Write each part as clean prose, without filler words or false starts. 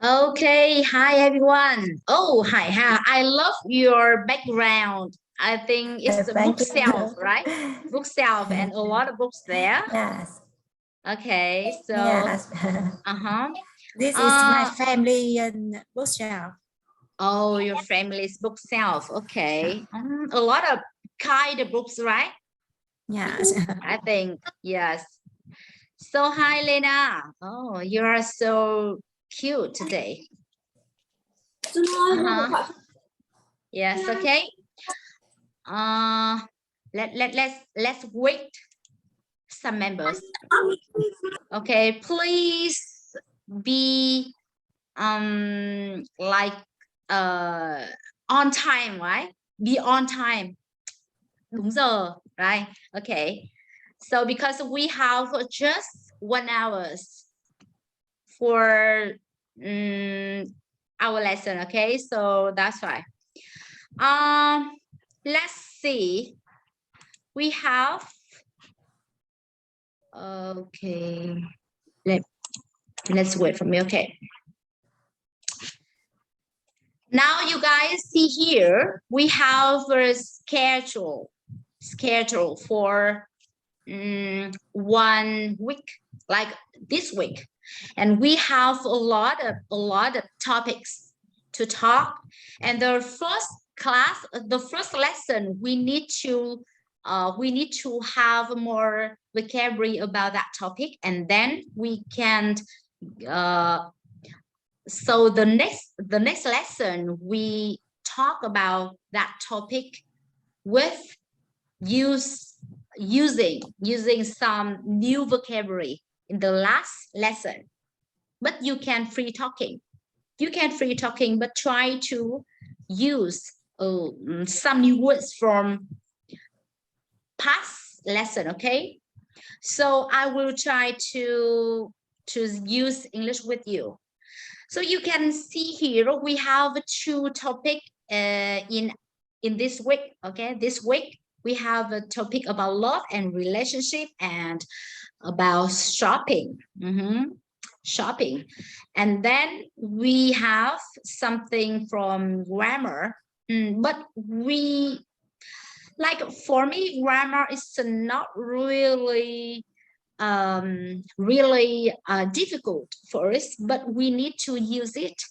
Okay, hi everyone. Oh, hi. I love your background. I think it's the Thank bookshelf, you. right? Bookshelf and a lot of books there. Yes. Okay, so Yes. uh-huh. This is my Uh family in bookshelf. oh, your family's bookshelf. Okay. A lot of kind of books, right? Yes. I think yes. So hi Lena. Oh, you are so cute today. Uh-huh. Yes, okay. Uh let's wait some members. Okay, please be like uh on time, right? Be on time. Đúng giờ, right? Okay. So because we have just 1 hour for our lesson, okay? So that's why. Let's see. We have okay. Let's wait for me. Okay. Now you guys see here, we have a schedule for 1 week, like this week. And we have a lot of topics to talk. And the first lesson, we need to have more vocabulary about that topic, and then we can so the next lesson we talk about that topic with using some new vocabulary in the last lesson. But you can free talking, but try to use some new words from past lesson. Okay, so I will try to use English with you. So you can see here we have 2 topics in this week. Okay, this week we have a topic about love and relationship and about shopping. Shopping, and then we have something from grammar. But we like for me, grammar is not really difficult for us, but we need to use it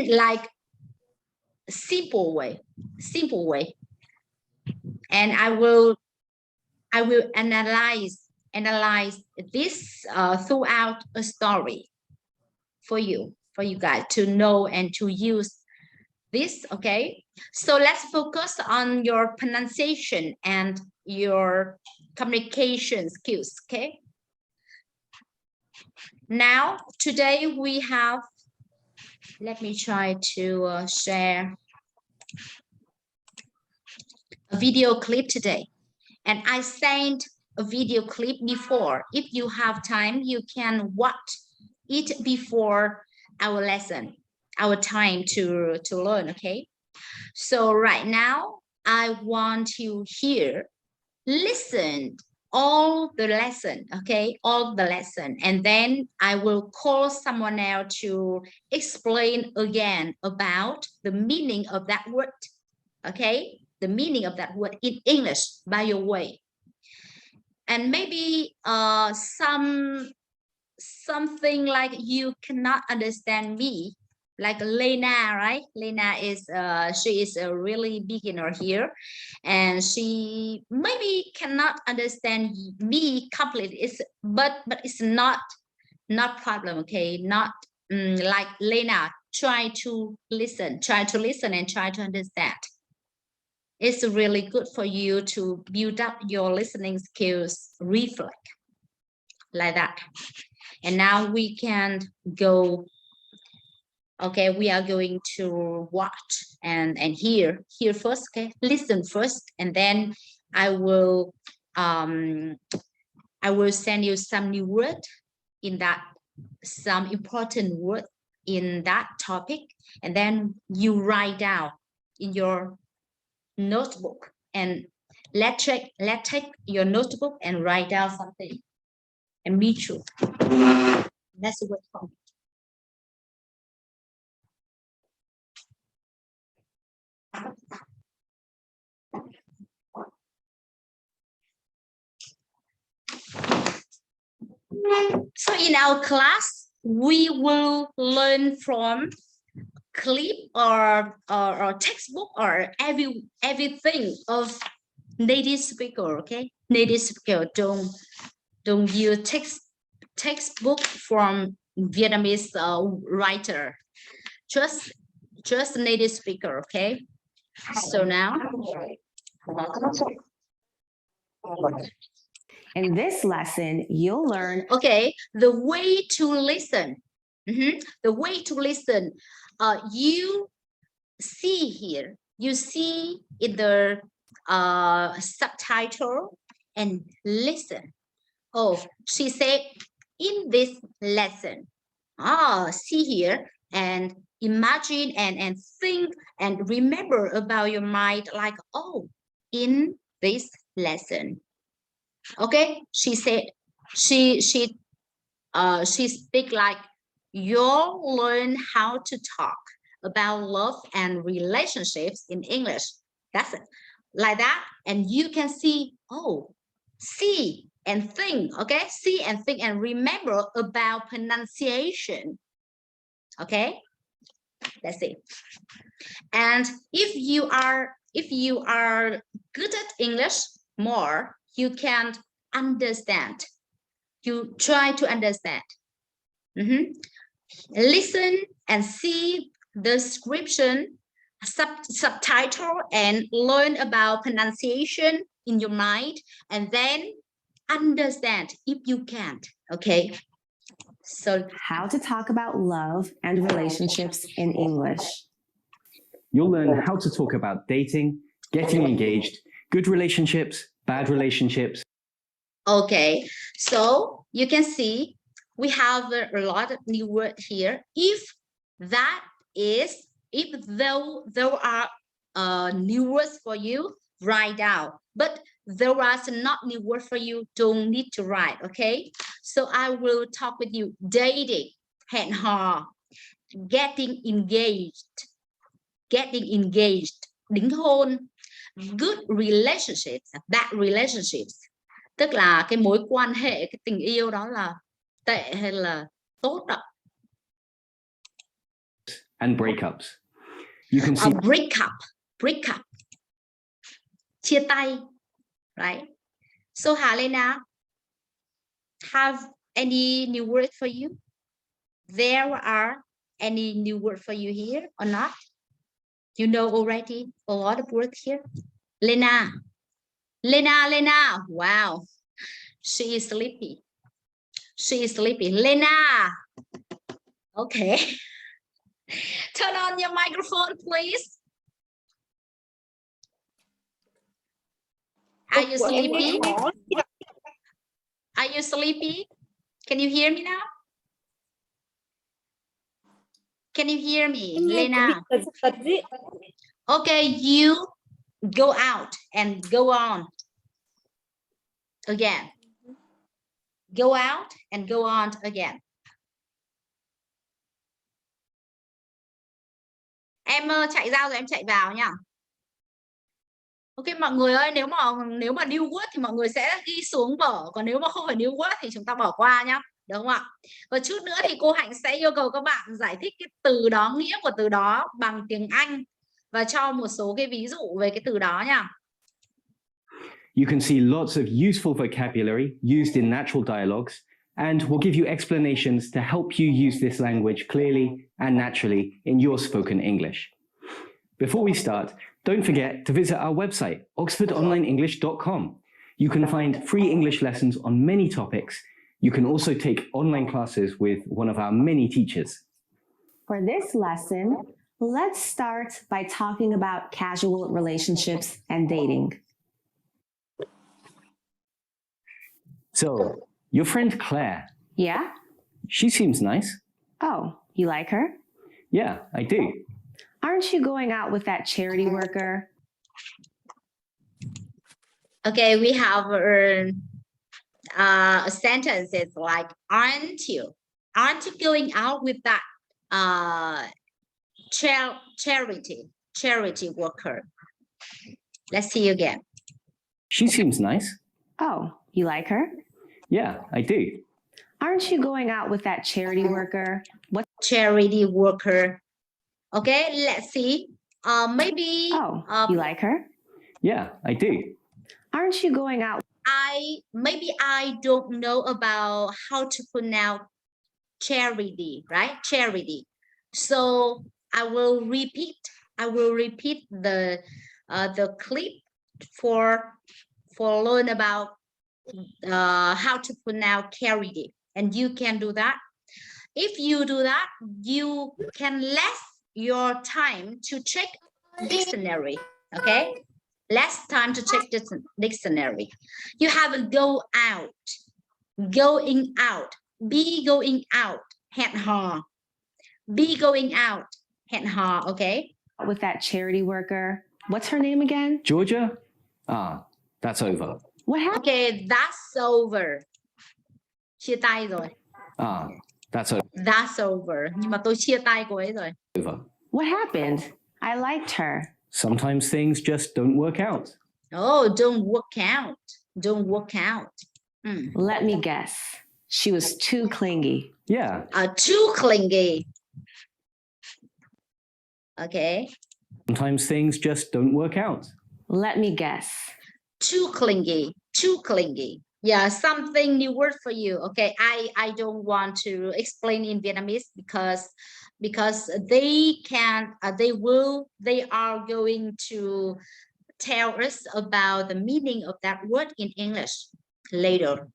like simple way, and I will analyze this throughout a story for you guys to know and to use this. Okay, so let's focus on your pronunciation and your communication skills. Okay, now today we have, let me try to share a video clip today, and I sent a video clip before. If you have time, you can watch it before our lesson, our time to learn. Okay, so right now I want you here listen all the lesson. Okay, all the lesson, and then I will call someone else to explain again about the meaning of that word. Okay, the meaning of that word in English by your way. And maybe something like you cannot understand me, like Lena, right? Lena is she is a really beginner here, and she maybe cannot understand me completely. But it's not problem. Okay, not like Lena. Try to listen and try to understand. It's really good for you to build up your listening skills reflex like that. And now we can go. Okay, we are going to watch and hear first. Okay, listen first, and then I will send you some new word in that, some important word in that topic, and then you write down in your notebook, and let's take your notebook and write down something. and mutual. That's the word for me. So in our class, we will learn from clip or textbook or everything of native speaker. Okay, native speaker don't use textbook from Vietnamese writer. Just native speaker. Okay, so now. In this lesson, you'll learn. Okay, the way to listen. The way to listen. You see here. You see in the subtitle and listen. Oh, she said in this lesson. See here and imagine and think and remember about your mind like, oh, in this lesson. Okay, she said she speak like you'll learn how to talk about love and relationships in English. That's it, like that. And you can see, oh, see and think. Okay, see and think and remember about pronunciation. Okay, that's it. And if you are good at English more, you can understand. You try to understand. Listen and see the description, subtitle, and learn about pronunciation in your mind, and then understand if you can't. Okay. So How to talk about love and relationships in English. You'll learn how to talk about dating, getting engaged, good relationships, bad relationships. Okay, so you can see we have a lot of new words here. If there are new words for you, write down. But there are not new words for you, don't need to write. Okay, so I will talk with you. Dating, hẹn hò, getting engaged, đính hôn, good relationships, bad relationships. Tức là cái mối quan hệ, cái tình yêu đó là tệ hay là tốt đó. And breakups. You can see break up. Chia tay, right? So Helena, have any new word for you? There are any new word for you here or not? You know already a lot of words here. Lena, wow, she is sleepy. Lena, okay. Turn on your microphone, please. Are you sleepy? Are you sleepy? Can you hear me now? Can you hear me, Lena? Okay, you go out and go on again. Go out and go on again. Em chạy ra rồi em chạy vào nha. Ok mọi người ơi, nếu mà new word thì mọi người sẽ ghi xuống vở, còn nếu mà không phải new word thì chúng ta bỏ qua nhá, được không ạ? Và chút nữa thì cô Hạnh sẽ yêu cầu các bạn giải thích cái từ đó, nghĩa của từ đó bằng tiếng Anh và cho một số cái ví dụ về cái từ đó nha. You can see lots of useful vocabulary used in natural dialogues, and we'll give you explanations to help you use this language clearly and naturally in your spoken English. Before we start, don't forget to visit our website, oxfordonlineenglish.com. You can find free English lessons on many topics. You can also take online classes with one of our many teachers. For this lesson, let's start by talking about casual relationships and dating. So, your friend Claire. Yeah? She seems nice. Oh, you like her? Yeah, I do. Aren't you going out with that charity worker? Okay, we have a sentence is like, aren't you going out with that charity worker? Let's see again. She seems nice. Oh, you like her? Yeah, I do. Aren't you going out with that charity worker? What? Charity worker. Okay, let's see. Maybe Oh, you like her? Yeah, I do. Aren't you going out? I don't know about how to pronounce charity, right? Charity. So I will repeat the clip for learn about how to pronounce charity, and you can do that. If you do that, you can less your time to check dictionary. Okay, less time to check this dictionary. You have a go out, going out, be going out, hẹn hò, be going out, hẹn hò. Okay, With that charity worker. What's her name again? Georgia? Ah, that's over. What happened? okay, that's over. Chia tay rồi. Ah, that's over. That's over. Nhưng mà tôi chia tay cô ấy rồi. What happened? I liked her. Sometimes things just don't work out. Oh, don't work out. Don't work out. Let me guess. She was too clingy. Yeah, Too clingy. Okay. sometimes things just don't work out. Let me guess. Too clingy. Too clingy. Yeah, something new word for you. Okay, I don't want to explain in Vietnamese because they are going to tell us about the meaning of that word in English later.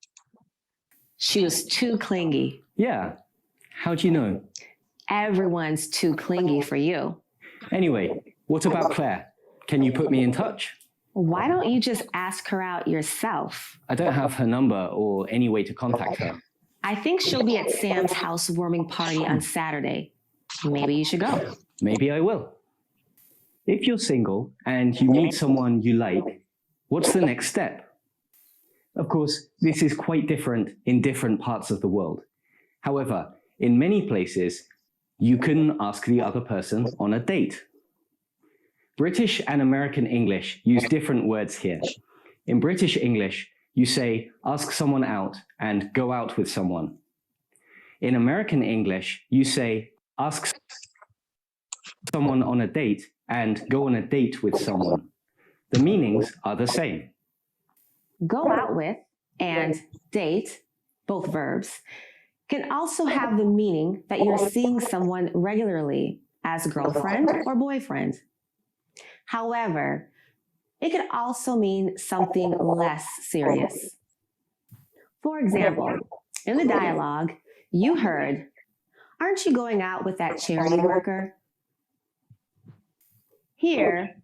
She was too clingy. Yeah, how do you know? Everyone's too clingy for you. Anyway, what about Claire? Can you put me in touch? Why don't you just ask her out yourself? I don't have her number or any way to contact her. I think she'll be at Sam's housewarming party on Saturday. Maybe you should go. Maybe I will. If you're single and you meet someone you like, what's the next step? Of course, this is quite different in different parts of the world. However, in many places, you can ask the other person on a date. British and American English use different words here. In British English, you say, ask someone out and go out with someone. In American English, you say, ask someone on a date and go on a date with someone. The meanings are the same. Go out with and date, both verbs, can also have the meaning that you're seeing someone regularly as girlfriend or boyfriend. However, it could also mean something less serious. For example, in the dialogue, you heard, aren't you going out with that charity worker? Here,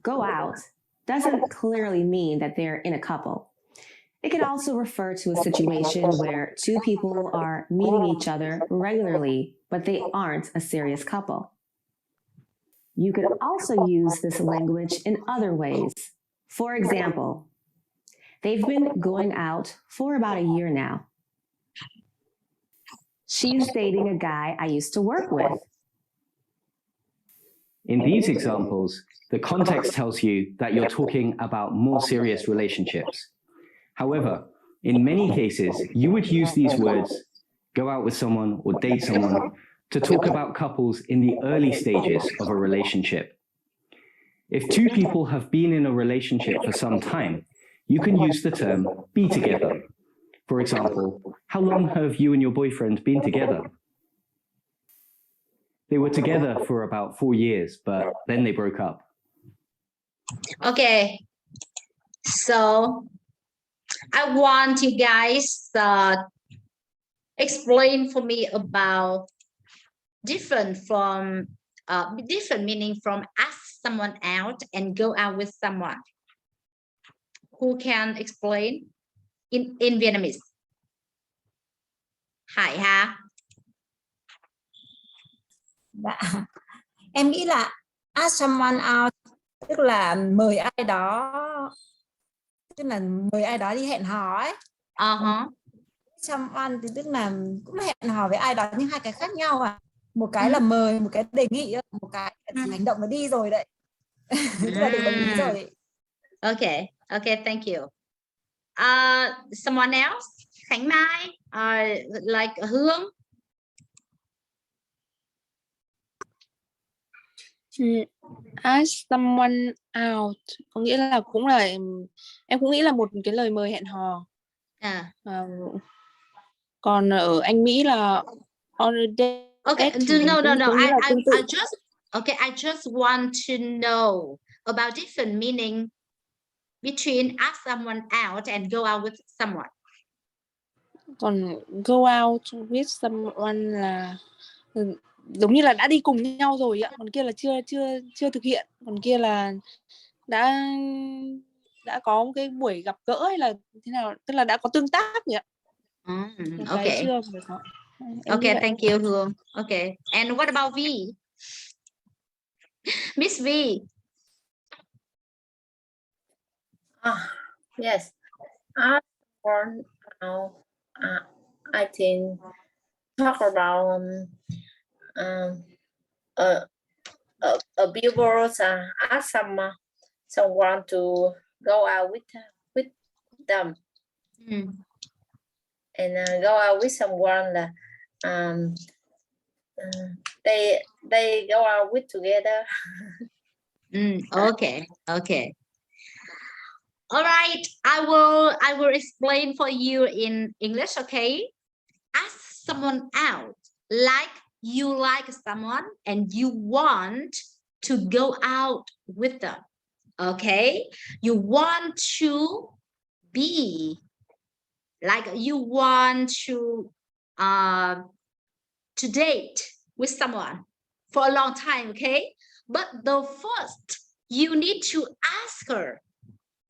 go out doesn't clearly mean that they're in a couple. It could also refer to a situation where two people are meeting each other regularly, but they aren't a serious couple. You could also use this language in other ways. For example, they've been going out for about a year now. She's dating a guy I used to work with. In these examples, the context tells you that you're talking about more serious relationships. However, in many cases, you would use these words, go out with someone or date someone, to talk about couples in the early stages of a relationship. If two people have been in a relationship for some time, you can use the term be together. For example, how long have you and your boyfriend been together? They were together for about 4 years, but then they broke up. Okay, so I want you guys explain for me about different meaning from ask someone out and go out with someone. Who can explain in Vietnamese? Hải ha. Dạ. Em nghĩ là ask someone out tức là mời ai đó, tức là mời ai đó đi hẹn hò ấy. Uh-huh. Someone thì tức là cũng hẹn hò với ai đó nhưng hai cái khác nhau à. Một cái là mời, một cái đề nghị, một cái là chỉ hành động là đi rồi đấy. Tức là được đồng ý rồi. Okay. Okay, thank you. Someone else? Khánh Mai or like Hương? Ask someone out có nghĩa là cũng là em cũng nghĩ là một cái lời mời hẹn hò. Còn ở Anh Mỹ là on a date. Okay, no. I just want to know about different meaning between ask someone out and go out with someone. Còn go out with someone là giống như là đã đi cùng nhau rồi ạ, còn kia là chưa thực hiện, còn kia là đã có một cái buổi gặp gỡ hay là thế nào, tức là đã có tương tác rồi ạ. Okay. Chưa Okay, thank you, Hương. Okay, and what about V? Miss V? Yes. I think talk about people ask someone to go out with them, and go out with someone là they go out with together. Okay. All right, I will explain for you in English, okay? Ask someone out like you like someone and you want to go out with them, okay? You want to be like you want to date with someone for a long time, okay? But the first you need to ask her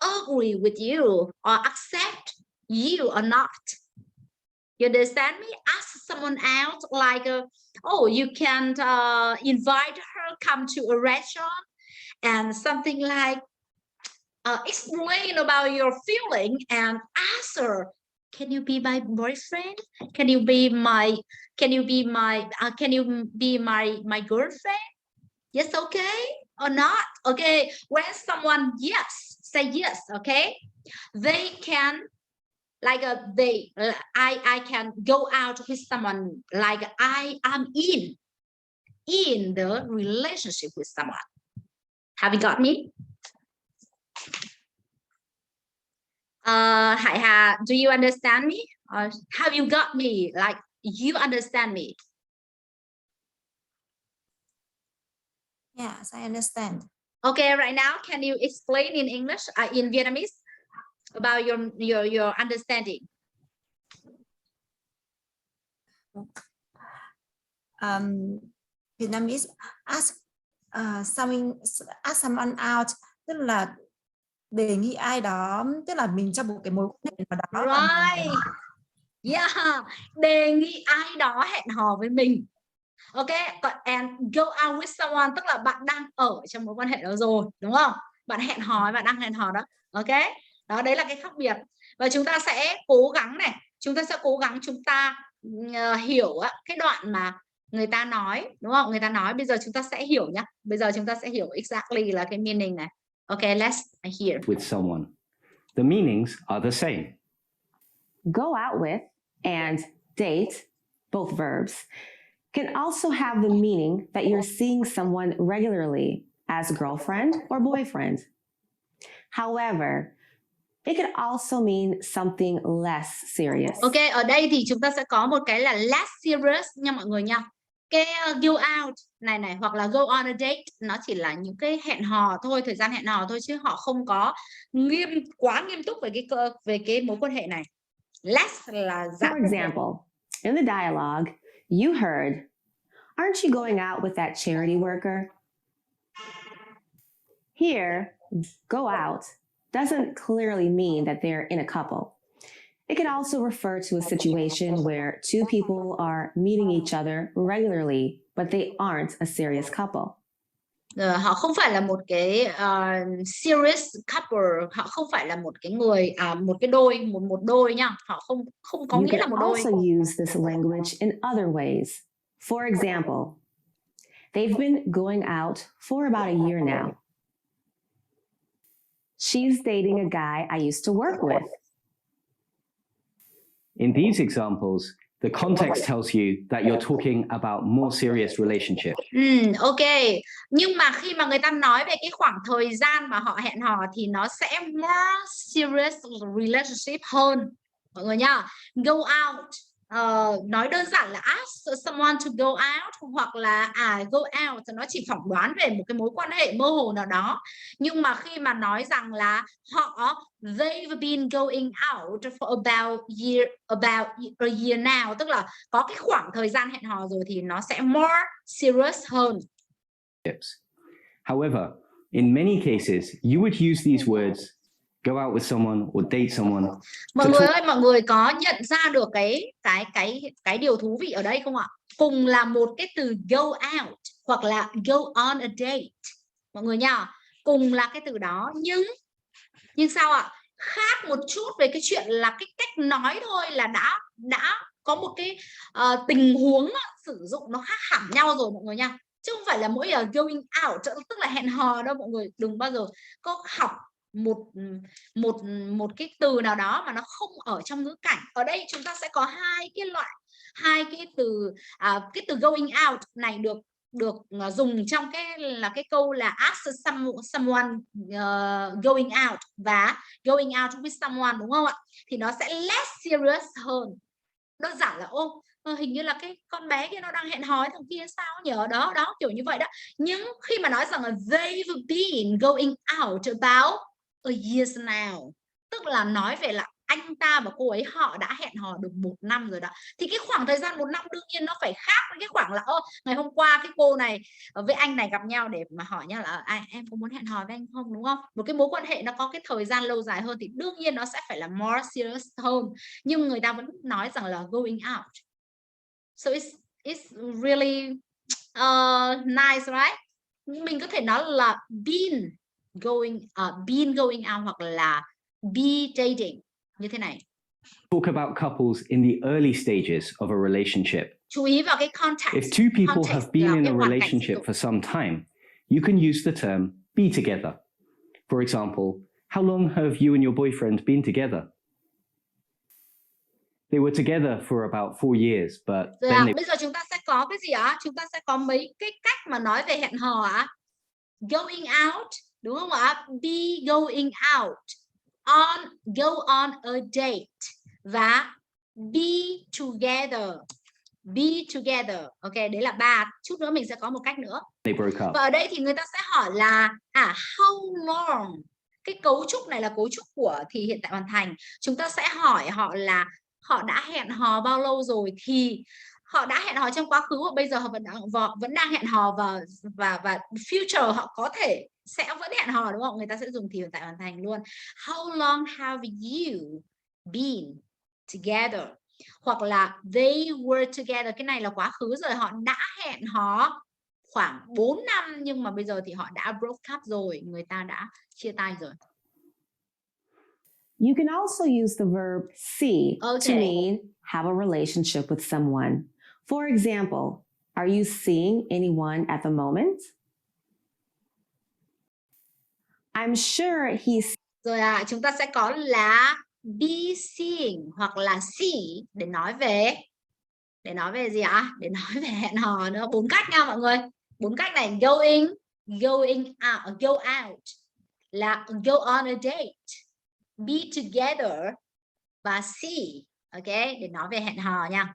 agree with you or accept you or not. You understand me? Ask someone out like you can invite her come to a restaurant and something like explain about your feeling and ask her, can you be my boyfriend? Can you be my girlfriend? Yes, okay or not? Okay, when someone say yes, okay, they can like I can go out with someone like I am in the relationship with someone. Have you got me? Hải Hà, do you understand me? Or have you got me? Like you understand me? Yes, I understand. Okay, right now, can you explain in English, in Vietnamese, about your understanding? Vietnamese ask someone out tức là đề nghị ai đó, tức là mình trong một cái mối quan hệ nào đó. Right. Yeah, đề nghị ai đó hẹn hò với mình. Okay, and go out with someone tức là bạn đang ở trong mối quan hệ đó rồi, đúng không? Bạn hẹn hò, bạn đang hẹn hò đó. Okay, đó đấy là cái khác biệt. Và chúng ta sẽ cố gắng chúng ta hiểu cái đoạn mà người ta nói, đúng không? Người ta nói bây giờ chúng ta sẽ hiểu nhá. Bây giờ chúng ta sẽ hiểu exactly là cái meaning này. Okay, let's hear. With someone. The meanings are the same. Go out with and date, both verbs, can also have the meaning that you're seeing someone regularly as girlfriend or boyfriend. However, it could also mean something less serious. Ok, ở đây thì chúng ta sẽ có một cái là less serious nha mọi người nha. Cái go out này hoặc là go on a date nó chỉ là những cái hẹn hò thôi, thời gian hẹn hò thôi, chứ họ không có quá nghiêm túc về cái mối quan hệ này. Less là giảm. For example, in the dialogue, you heard, "Aren't you going out with that charity worker?" Here, go out doesn't clearly mean that they're in a couple. It can also refer to a situation where two people are meeting each other regularly, but they aren't a serious couple. Họ không phải là một cái serious couple, họ không phải là một cái người một cái đôi, một đôi nha, họ không có You nghĩa là can một đôi. also use this language in other ways. For example, they've been going out for about a year now. She's dating a guy I used to work with. In these examples, the context tells you that you're talking about more serious relationships. Ok, nhưng mà khi mà người ta nói về cái khoảng thời gian mà họ hẹn hò thì nó sẽ more serious relationship hơn mọi người nha. Go out, nói đơn giản là ask someone to go out, hoặc là go out nó chỉ phỏng đoán về một cái mối quan hệ mơ hồ nào đó. Nhưng mà khi mà nói rằng là họ they've been going out for about a year now, tức là có cái khoảng thời gian hẹn hò rồi, thì nó sẽ more serious hơn. However, in many cases, you would use these words, go out with someone or date someone. Mọi người ơi, mọi người có nhận ra được cái điều thú vị ở đây không ạ? Cùng là một cái từ go out hoặc là go on a date, mọi người nha, cùng là cái từ đó, nhưng sao ạ? Khác một chút về cái chuyện là cái cách nói thôi, là đã có một cái tình huống sử dụng nó khác hẳn nhau rồi mọi người nha, chứ không phải là mỗi là going out tức là hẹn hò đâu. Mọi người đừng bao giờ có học một cái từ nào đó mà nó không ở trong ngữ cảnh. Ở đây chúng ta sẽ có hai cái từ, cái từ going out này được dùng trong cái câu là ask someone going out và going out with someone, đúng không ạ? Thì nó sẽ less serious hơn. Đơn giản là hình như là cái con bé kia nó đang hẹn hò thằng kia sao nhờ, đó kiểu như vậy đó. Nhưng khi mà nói rằng là they've been going out about a year now, tức là nói về là anh ta và cô ấy họ đã hẹn hò được 1 năm rồi đó, thì cái khoảng thời gian 1 năm đương nhiên nó phải khác với cái khoảng là ngày hôm qua cái cô này với anh này gặp nhau để mà hỏi nhau là em có muốn hẹn hò với anh không, đúng không? Một cái mối quan hệ nó có cái thời gian lâu dài hơn thì đương nhiên nó sẽ phải là more serious hơn, nhưng người ta vẫn nói rằng là going out. So it's really nice, right? Mình có thể nói là been going out hoặc là be dating như thế này. Talk about couples in the early stages of a relationship. Chú ý vào cái context. If two people Context have been là in cái a hoàn cảnh relationship sử dụng. for some time, you can use the term be together. For example, how long have you and your boyfriend been together? They were together for about 4 years, but then Bây giờ chúng ta sẽ có cái gì ạ? Chúng ta sẽ có mấy cái cách mà nói về hẹn hò ạ. Going out, đúng không ạ? Be going out, go on a date và be together. Be together. Ok, đấy là 3. Chút nữa mình sẽ có một cách nữa. they broke up. Và ở đây thì người ta sẽ hỏi là how long. Cái cấu trúc này là cấu trúc của thì hiện tại hoàn thành. Chúng ta sẽ hỏi họ là họ đã hẹn hò bao lâu rồi, thì họ đã hẹn hò trong quá khứ và bây giờ họ vẫn đang hẹn hò và future họ có thể sẽ vẫn hẹn hò, đúng không? Người ta sẽ dùng thì hiện tại hoàn thành luôn. How long have you been together? Hoặc là they were together, cái này là quá khứ rồi, họ đã hẹn hò khoảng 4 năm nhưng mà bây giờ thì họ đã broke up rồi, người ta đã chia tay rồi. You can also use the verb see to mean have a relationship with someone. For example, are you seeing anyone at the moment? I'm sure he's... Rồi chúng ta sẽ có là be seeing hoặc là see để nói về gì ạ? Để nói về hẹn hò nữa. 4 cách nha mọi người. 4 cách này: going out, go out, là go on a date, be together và see. Ok, để nói về hẹn hò nha.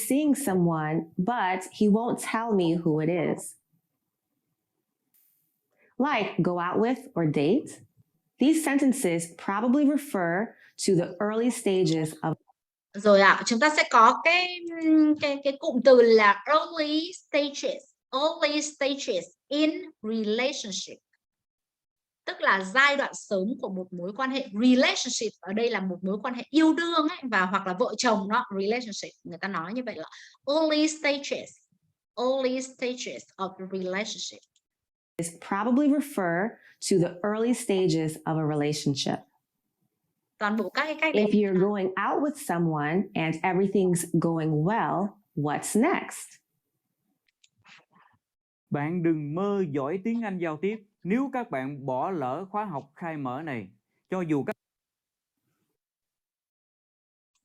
Seeing someone, but he won't tell me who it is. Like go out with or date. These sentences probably refer to the early stages of... Rồi chúng ta sẽ có cái cụm từ là early stages in relationship, tức là giai đoạn sớm của một mối quan hệ. Relationship ở đây là một mối quan hệ yêu đương ấy, và hoặc là vợ chồng đó, relationship người ta nói như vậy là early stages. early stages of the relationship. Is probably refer to the early stages of a relationship. Toàn bộ các cái cách đấy. If you're going out with someone and everything's going well, what's next? Bạn đừng mơ giỏi tiếng Anh giao tiếp nếu các bạn bỏ lỡ khóa học khai mở này. Cho dù các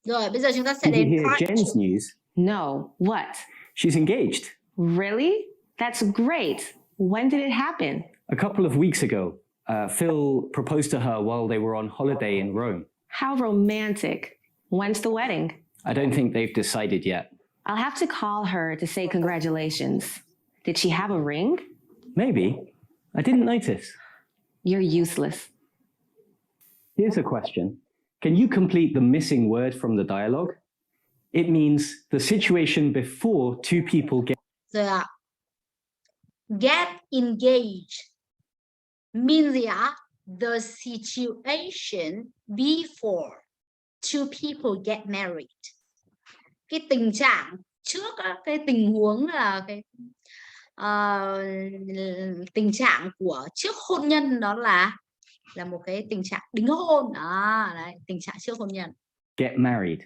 Rồi, bây giờ chúng ta sẽ Did you đến hear part Jen's 2. news? No, what? She's engaged. Really? That's great. When did it happen? A couple of weeks ago, Phil proposed to her while they were on holiday in Rome. How romantic. When's the wedding? I don't think they've decided yet. I'll have to call her to say congratulations. Did she have a ring? Maybe. I didn't notice. You're useless. Here's a question. Can you complete the missing word from the dialogue? It means the situation before two people get... Rồi ạ. Get engaged means gì ạ? The situation before two people get married. Cái tình trạng trước cái tình huống là cái tình trạng của trước hôn nhân, đó là một cái tình trạng đính hôn. Đấy, tình trạng trước hôn nhân. Get married.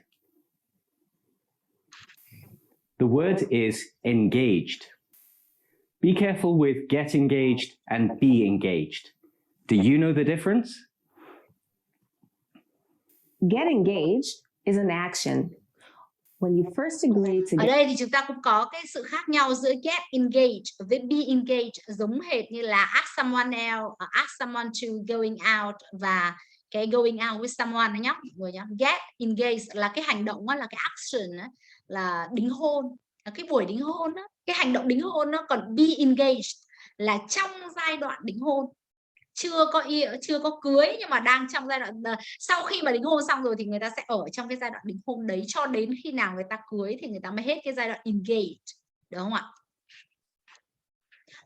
The word is engaged. Be careful with get engaged and be engaged. Do you know the difference? Get engaged is an action. When you first agree to Ở get... đây thì chúng ta cũng có cái sự khác nhau giữa get engaged với be engaged, giống hệt như là ask someone else, ask someone to going out và cái going out with someone nhé. Rồi nhá. Get engaged là cái hành động, là cái action, là đính hôn, là cái buổi đính hôn đó, cái hành động đính hôn đó. Còn be engaged là trong giai đoạn đính hôn, chưa có cưới nhưng mà đang trong giai đoạn, sau khi mà đính hôn xong rồi thì người ta sẽ ở trong cái giai đoạn đính hôn đấy cho đến khi nào người ta cưới thì người ta mới hết cái giai đoạn engaged, đúng không ạ?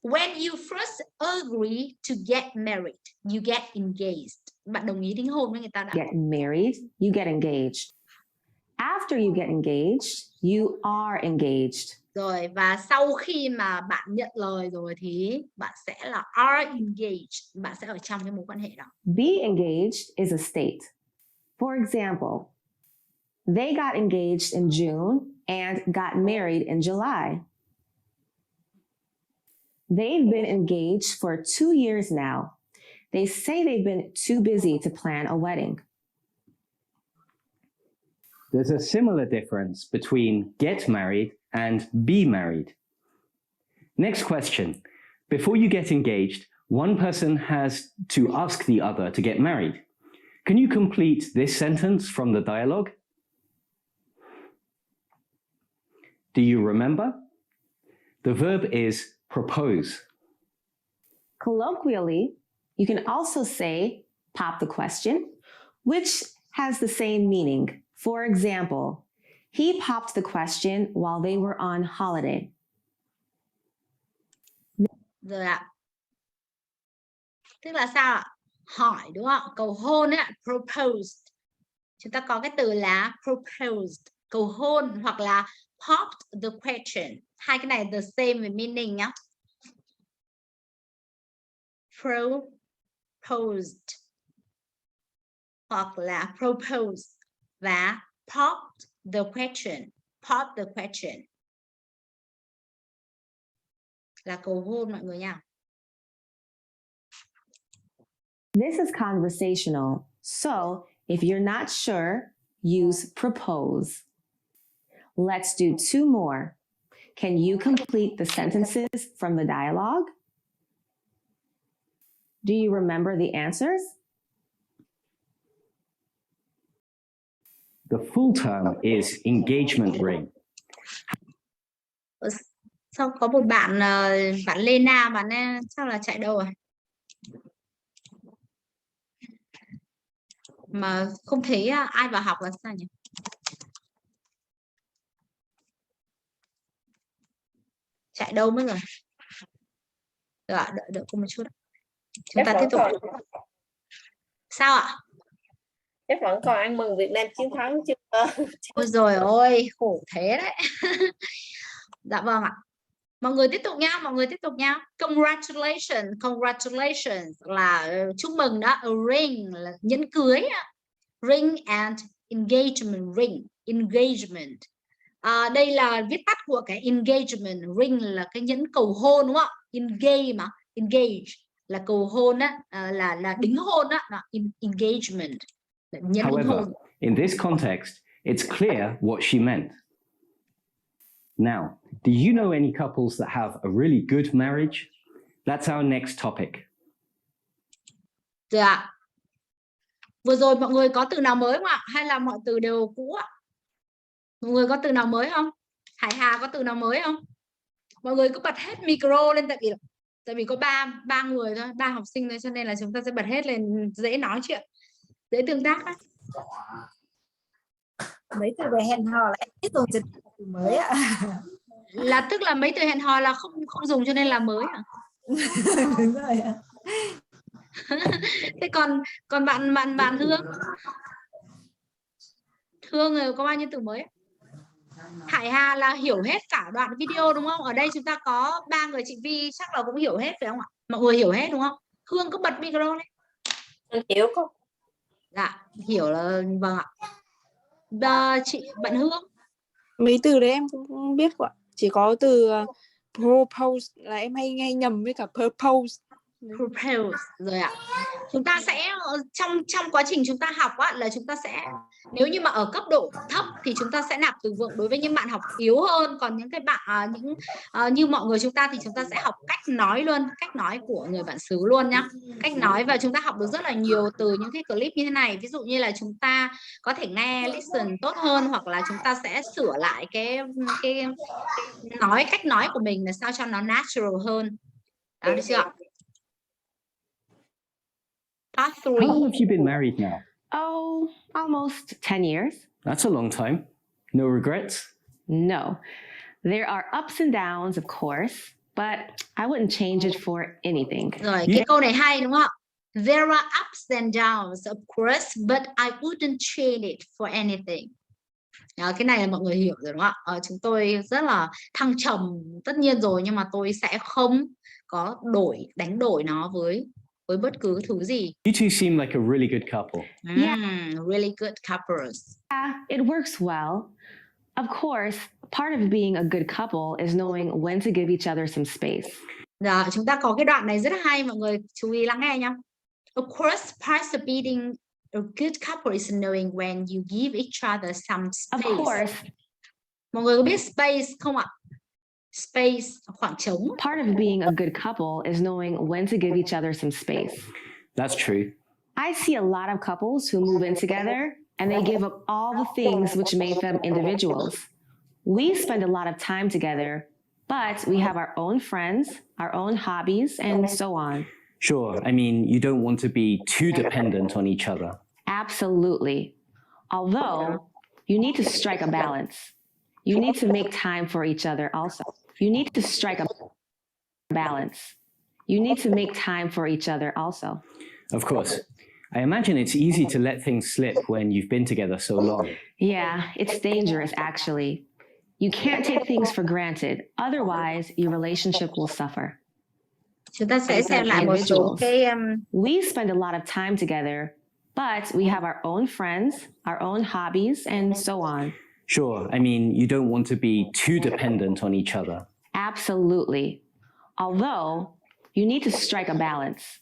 When you first agree to get married, you get engaged. Bạn đồng ý đính hôn với người ta đã. Get married, you get engaged. After you get engaged, you are engaged. Rồi, và sau khi mà bạn nhận lời rồi thì bạn sẽ là are engaged, bạn sẽ ở trong cái mối quan hệ đó. Be engaged is a state. For example, they got engaged in June and got married in July. They've been engaged for 2 years now. They say they've been too busy to plan a wedding. There's a similar difference between get married and be married. Next question. Before you get engaged, one person has to ask the other to get married. Can you complete this sentence from the dialogue? Do you remember? The verb is propose. Colloquially, you can also say pop the question, which has the same meaning. For example, he popped the question while they were on holiday. Rồi ạ. Tức là sao ạ? Hỏi, đúng không? Cầu hôn ấy, proposed. Chúng ta có cái từ là proposed, cầu hôn, hoặc là popped the question. Hai cái này the same với meaning nhá. Proposed hoặc là proposed và popped the question. Pop the question là cầu hôn mọi người nha. This is conversational, so if you're not sure, use propose. Let's do 2 more. Can you complete the sentences from the dialogue? Do you remember the answers? The full term is engagement ring. Sau có một bạn bạn Lena, bạn ấy chắc là chạy đâu rồi mà không thấy ai vào học là sao nhỉ? Chạy đâu mất rồi? Được ạ, đợi cô một chút. Chúng ta tiếp tục. Sao ạ? Chắc vẫn còn ăn mừng Việt Nam chiến thắng chứ. Ôi rồi ôi, khổ thế đấy. Dạ vâng ạ. Mọi người tiếp tục nha. Congratulations là chúc mừng đó. A ring là nhẫn cưới. Ring and engagement. Đây là viết tắt của cái engagement. Ring là cái nhẫn cầu hôn đúng không? Engage là cầu hôn á, là đính hôn á, engagement là nhẫn đính However, hôn. in this context, it's clear what she meant. Now, do you know any couples that have a really good marriage? That's our next topic. Dạ. Vừa rồi mọi người có từ nào mới không ạ? Hay là mọi từ đều cũ ạ? Mọi người có từ nào mới không? Hải Hà có từ nào mới không? Mọi người cứ bật hết micro lên, tại vì có ba người thôi, 3 học sinh thôi, cho nên là chúng ta sẽ bật hết lên, dễ nói chuyện, dễ tương tác á. Mấy từ về hẹn hò là em biết dùng từ mới ạ. Là tức là mấy từ hẹn hò là không dùng cho nên là mới à? Đúng rồi ạ. Thế còn bạn Thương rồi có bao nhiêu từ mới? Hải Hà là hiểu hết cả đoạn video đúng không? Ở đây chúng ta có 3 người, chị Vi chắc là cũng hiểu hết phải không ạ? Mọi người hiểu hết đúng không? Hương cứ bật micro lên. Mình hiểu không? Dạ, hiểu là vâng ạ. Bạn Hương. Mấy từ đấy em cũng không biết ạ. Chỉ có từ propose là em hay nghe nhầm với cả purpose. Propose rồi ạ. Chúng ta sẽ trong quá trình chúng ta học á, là chúng ta sẽ, nếu như mà ở cấp độ thấp thì chúng ta sẽ nạp từ vựng đối với những bạn học yếu hơn, còn những cái bạn như mọi người chúng ta thì chúng ta sẽ học cách nói luôn, cách nói của người bản xứ luôn nhá, cách nói, và chúng ta học được rất là nhiều từ những cái clip như thế này. Ví dụ như là chúng ta có thể nghe listen tốt hơn, hoặc là chúng ta sẽ sửa lại cái cách nói của mình là sao cho nó natural hơn. Đó, được chưa ạ? Part 3. How long have you been married now? Oh, almost 10 years. That's a long time. No regrets? No. There are ups and downs, of course, but I wouldn't change it for anything. Rồi, cái câu này hay đúng không ạ? There are ups and downs, of course, but I wouldn't change it for anything. Cái này là mọi người hiểu rồi đúng không ạ? Chúng tôi rất là thăng trầm tất nhiên rồi, nhưng mà tôi sẽ không có đánh đổi nó với bất cứ thứ gì. You two seem like a really good couple. Really good couples. Yeah, it works well. Of course, part of being a good couple is knowing when to give each other some space. Dạ, chúng ta có cái đoạn này rất hay, mọi người chú ý lắng nghe nhé. Of course, part of being a good couple is knowing when you give each other some space. Of course. Mọi người có biết space không ạ? Space, khoảng trống. Part of being a good couple is knowing when to give each other some space. That's true. I see a lot of couples who move in together and they give up all the things which made them individuals. We spend a lot of time together, but we have our own friends, our own hobbies, and so on. Sure, I mean, you don't want to be too dependent on each other. Absolutely. Although, you need to strike a balance. You need to make time for each other also. You need to strike a balance. You need to make time for each other also. Of course. I imagine it's easy to let things slip when you've been together so long. Yeah, it's dangerous actually. You can't take things for granted, otherwise your relationship will suffer. Chúng ta sẽ xem lại một số cái We spend a lot of time together, but we have our own friends, our own hobbies, and so on. Sure, I mean, you don't want to be too dependent on each other. Absolutely. Although, you need to strike a balance.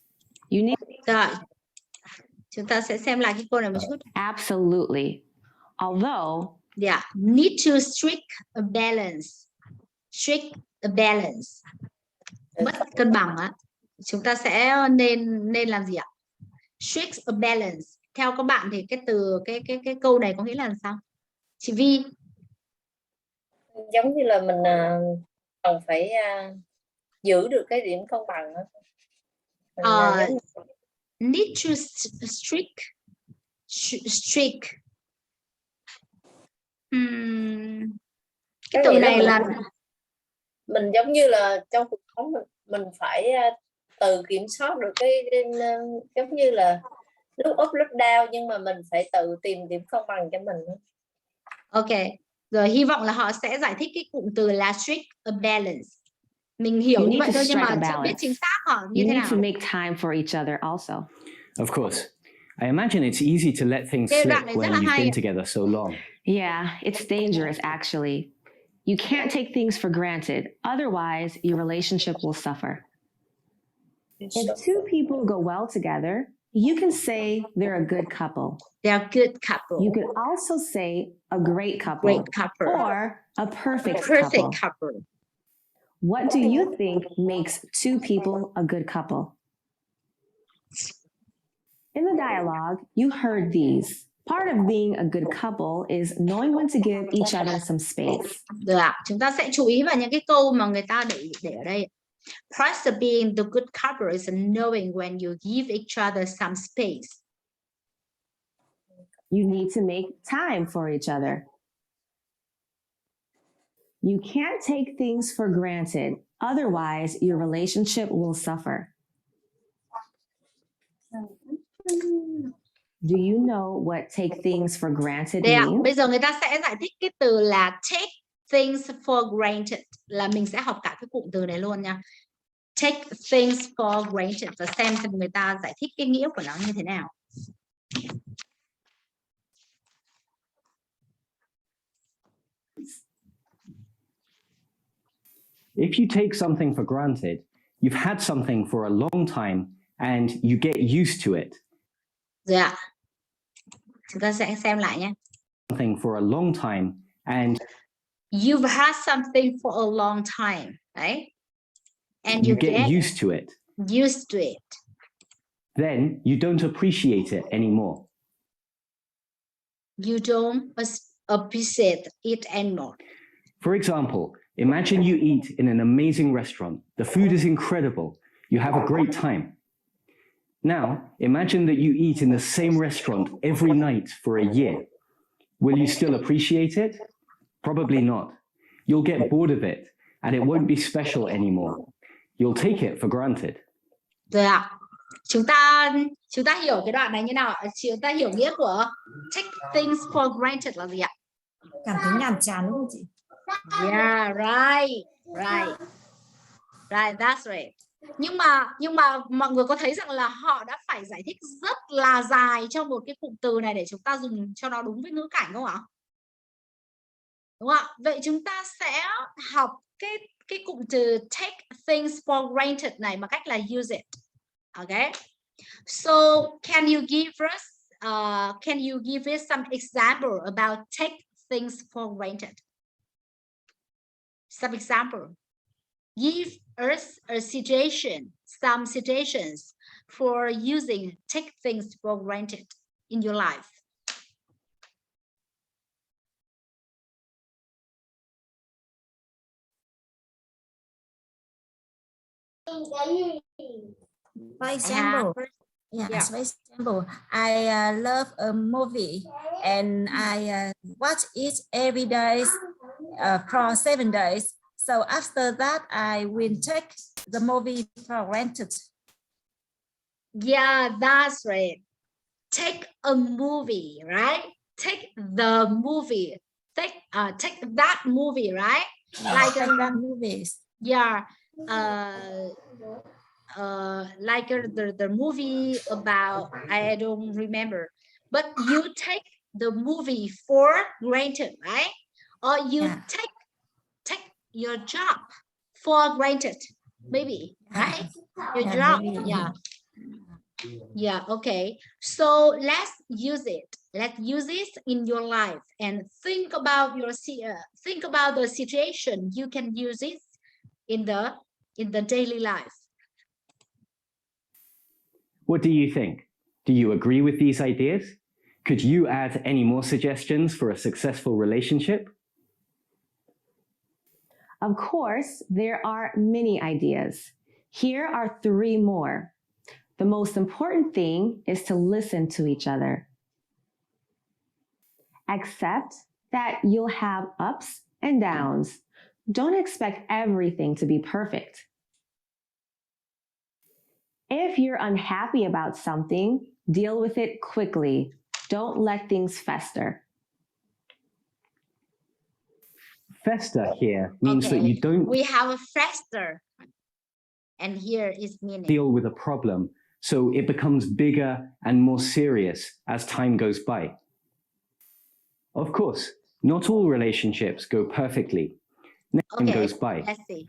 You need. Rồi, chúng ta sẽ xem lại cái câu này một chút. Absolutely. Although. Yeah, need to strike a balance. Strike a balance. Mất cân bằng á. Chúng ta sẽ nên làm gì ạ? Strike a balance. Theo các bạn thì cái từ cái câu này có nghĩa là sao? Chị Vi. Giống như là mình cần phải giữ được cái điểm cân bằng đó. Need to strike. Cái từ này là mình giống như là trong cuộc sống mình phải tự kiểm soát được cái giống như là lúc up lúc down, nhưng mà mình phải tự tìm điểm cân bằng cho mình. Ok, rồi hy vọng là họ sẽ giải thích cái cụm từ là strike a balance. Mình hiểu You như need vậy to thôi nhưng strike mà a chưa biết chính balance. xác họ như You thế need to nào. make time for each other also. Of course. I imagine it's easy to let things Cái slip đoạn này rất when là you've hay been ạ. together so long. Yeah, it's dangerous actually. You can't take things for granted, otherwise, your relationship will suffer. If two people go well together, you can say they're a good couple. They're a good couple. You could also say a great couple, Great couple. or a perfect Perfect couple. couple. What do you think makes two people a good couple? In the dialogue, you heard these. Part of being a good couple is knowing when to give each other some space. Được ạ. Chúng ta sẽ chú ý vào những cái câu mà người ta để ở đây. Part of being the good couple is knowing when you give each other some space. You need to make time for each other. You can't take things for granted, otherwise your relationship will suffer. Do you know what take things for granted Đây ạ, means? bây giờ người ta sẽ giải thích cái từ là take things for granted, là mình sẽ học cả cái cụm từ này luôn nha. Take things for granted, và xem người ta giải thích cái nghĩa của nó như thế nào. If you take something for granted, you've had something for a long time and you get used to it. Dạ. Chúng ta sẽ xem lại nhé. Something for a long time and You've had something for a long time, right? And you you get used to it. used to it. Then you don't appreciate it anymore. You don't appreciate it anymore. For example, imagine you eat in an amazing restaurant. The food is incredible. You have a great time. Now, imagine that you eat in the same restaurant every night for a year. Will you still appreciate it? Probably not. You'll get bored of it, and it won't be special anymore. You'll take it for granted. Rồi ạ. Chúng ta hiểu cái đoạn này như nào? Chúng ta hiểu nghĩa của take things for granted là gì ạ? Cảm thấy nhàm chán đúng không chị? Yeah, right, that's right. Nhưng mà mọi người có thấy rằng là họ đã phải giải thích rất là dài cho một cái cụm từ này để chúng ta dùng cho nó đúng với ngữ cảnh không ạ? Đúng không ạ? Vậy chúng ta sẽ học cái cụm từ take things for granted này bằng cách là use it. Okay. So can you give us some example about take things for granted? Some example. Give us some situations for using take things for granted in your life. For example, for example, I love a movie and I watch it every day for 7 days. So after that, I will take the movie for granted. Yeah, that's right. Take a movie, right? Take the movie. Take that movie, right? Like that movies. Yeah. Like the movie about, I don't remember, but you take the movie for granted, right? Or you take your job for granted, maybe, right? Your job, yeah, okay. So let's use it. Let's use this in your life and think about the situation you can use it in the daily life. What do you think? Do you agree with these ideas? Could you add any more suggestions for a successful relationship? Of course, there are many ideas. Here are 3 more. The most important thing is to listen to each other. Accept that you'll have ups and downs. Don't expect everything to be perfect. If you're unhappy about something, deal with it quickly. Don't let things fester. Fester here means that you don't... We have a fester. And here is meaning. Deal with a problem, so it becomes bigger and more serious as time goes by. Of course, not all relationships go perfectly. Time Okay, goes by. let's see.